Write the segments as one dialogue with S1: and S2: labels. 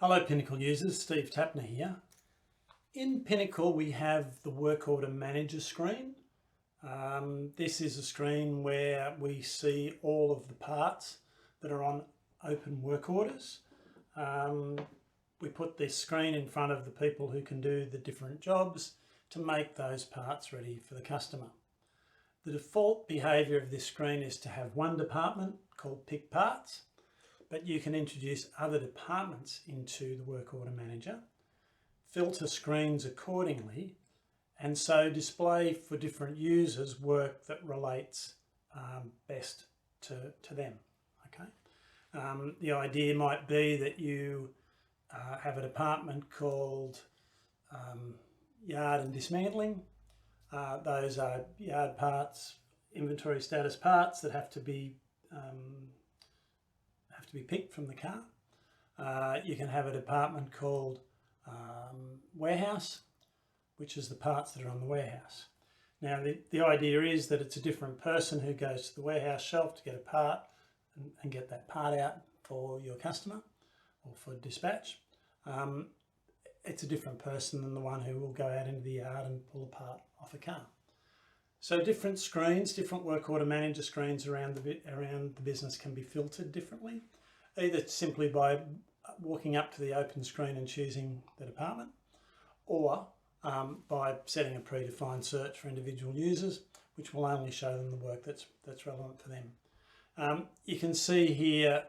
S1: Hello Pinnacle users, Steve Tapner here. In Pinnacle we have the Work Order Manager screen. This is a screen where we see all of the parts that are on open work orders. We put this screen in front of the people who can do the different jobs to make those parts ready for the customer. The default behaviour of this screen is to have one department called Pick Parts, but you can introduce other departments into the Work Order Manager, filter screens accordingly, and so display for different users work that relates best to them. Okay. The idea might be that you have a department called Yard and Dismantling. Those are yard parts, inventory status parts that have to be picked from the car. You can have a department called Warehouse, which is the parts that are on the warehouse. Now the idea is that it's a different person who goes to the warehouse shelf to get a part and get that part out for your customer or for dispatch. It's a different person than the one who will go out into the yard and pull a part off a car. So different screens, different Work Order Manager screens around the business can be filtered differently, either simply by walking up to the open screen and choosing the department, or by setting a predefined search for individual users, which will only show them the work that's relevant for them. You can see here,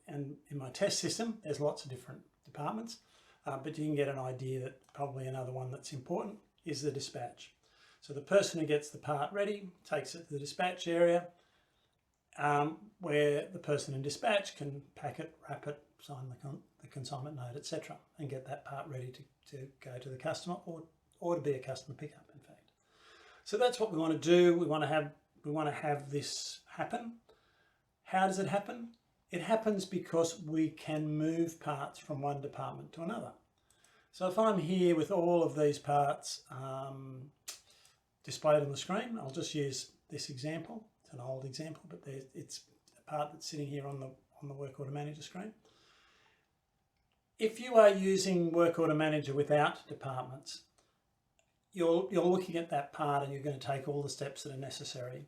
S1: and in my test system, there's lots of different departments, but you can get an idea that probably another one that's important is the dispatch. So the person who gets the part ready takes it to the dispatch area, where the person in dispatch can pack it, wrap it, sign the consignment note, etc., and get that part ready to go to the customer or to be a customer pickup, in fact. So that's what we want to do. We want to have this happen. How does it happen? It happens because we can move parts from one department to another. So if I'm here with all of these parts displayed on the screen, I'll just use this example. It's an old example, but it's a part that's sitting here on the Work Order Manager screen. If you are using Work Order Manager without departments, you're looking at that part and you're going to take all the steps that are necessary.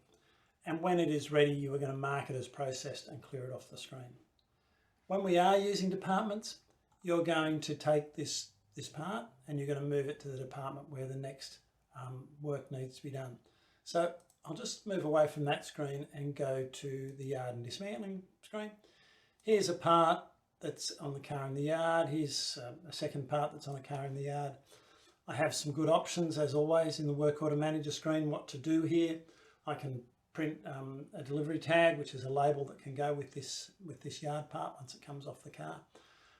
S1: And when it is ready, you are going to mark it as processed and clear it off the screen. When we are using departments, you're going to take this part and you're going to move it to the department where the next work needs to be done. So I'll just move away from that screen and go to the Yard and Dismantling screen. Here's a part that's on the car in the yard. Here's a second part that's on a car in the yard. I have some good options, as always, in the Work Order Manager screen, what to do here. I can print a delivery tag, which is a label that can go with this yard part once it comes off the car.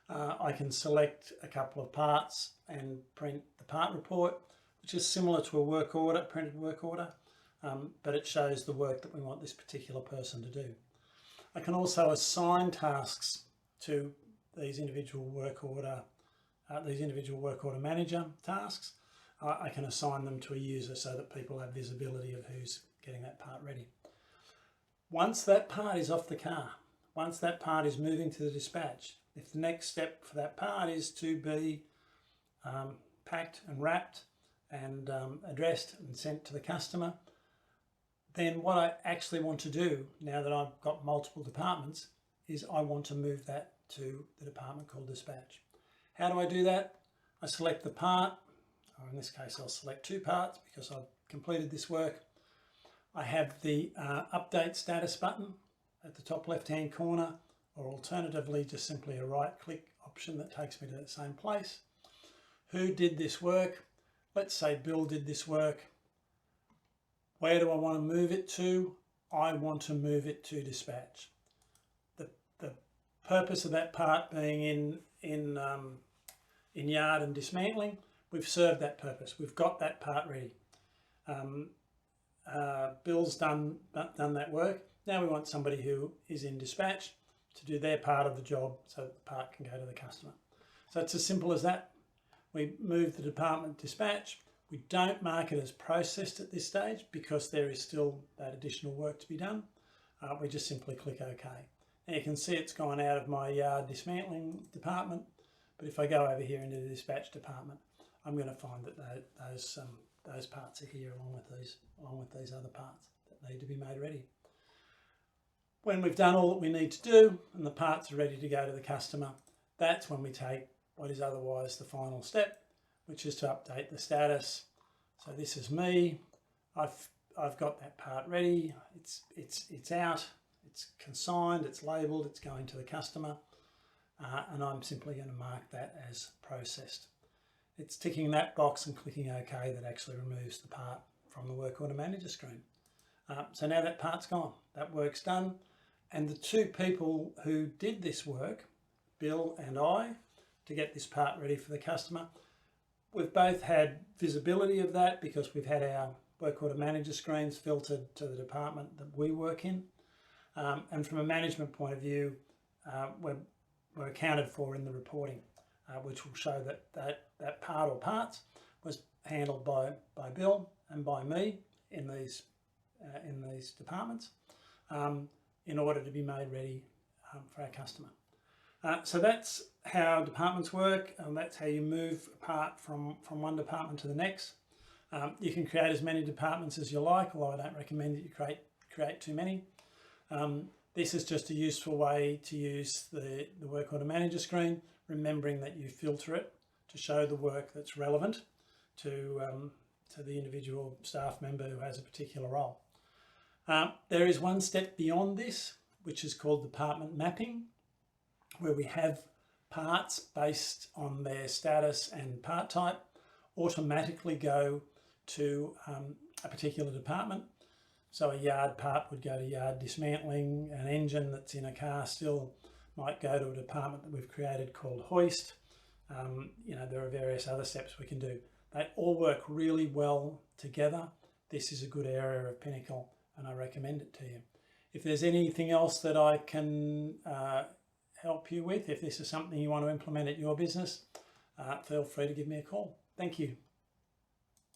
S1: I can select a couple of parts and print the part report, which is similar to a work order, printed work order, but it shows the work that we want this particular person to do. I can also assign tasks to these individual work order manager tasks. I can assign them to a user so that people have visibility of who's getting that part ready. Once that part is off the car, once that part is moving to the dispatch, if the next step for that part is to be packed and wrapped and addressed and sent to the customer, then what I actually want to do, now that I've got multiple departments, is I want to move that to the department called dispatch. How do I do that? I select the part, or in this case I'll select two parts because I've completed this work. I have the update status button at the top left hand corner, or alternatively just simply a right click option that takes me to the same place. Who did this work? Let's say Bill did this work. Where do I want to move it to? I want to move it to dispatch. The purpose of that part being in Yard and Dismantling, we've served that purpose. We've got that part ready. Bill's done that work. Now we want somebody who is in dispatch to do their part of the job so that the part can go to the customer. So it's as simple as that. We move the department dispatch. We don't mark it as processed at this stage because there is still that additional work to be done. We just simply click OK. Now you can see it's gone out of my yard dismantling department But if I go over here into the dispatch department, I'm going to find that those parts are here along with these other parts that need to be made ready. When we've done all that we need to do and the parts are ready to go to the customer, that's when we take what is otherwise the final step, which is to update the status. So this is me. I've got that part ready. It's out. It's consigned. It's labelled. It's going to the customer, and I'm simply going to mark that as processed. It's ticking that box and clicking OK that actually removes the part from the Work Order Manager screen. So now that part's gone. That work's done, and the two people who did this work, Bill and I, to get this part ready for the customer, we've both had visibility of that because we've had our Work Order Manager screens filtered to the department that we work in. And from a management point of view, we're accounted for in the reporting, which will show that part or parts was handled by Bill and by me in these departments in order to be made ready for our customer. So that's how departments work, and that's how you move a part from one department to the next. You can create as many departments as you like, although I don't recommend that you create too many. This is just a useful way to use the Work Order Manager screen, remembering that you filter it to show the work that's relevant to the individual staff member who has a particular role. There is one step beyond this, which is called department mapping, where we have parts based on their status and part type automatically go to a particular department. So a yard part would go to yard dismantling. An engine that's in a car still might go to a department that we've created called hoist. There are various other steps we can do. They all work really well together. This is a good area of Pinnacle, and I recommend it to you. If there's anything else that I can help you with, if this is something you want to implement at your business, feel free to give me a call. Thank you.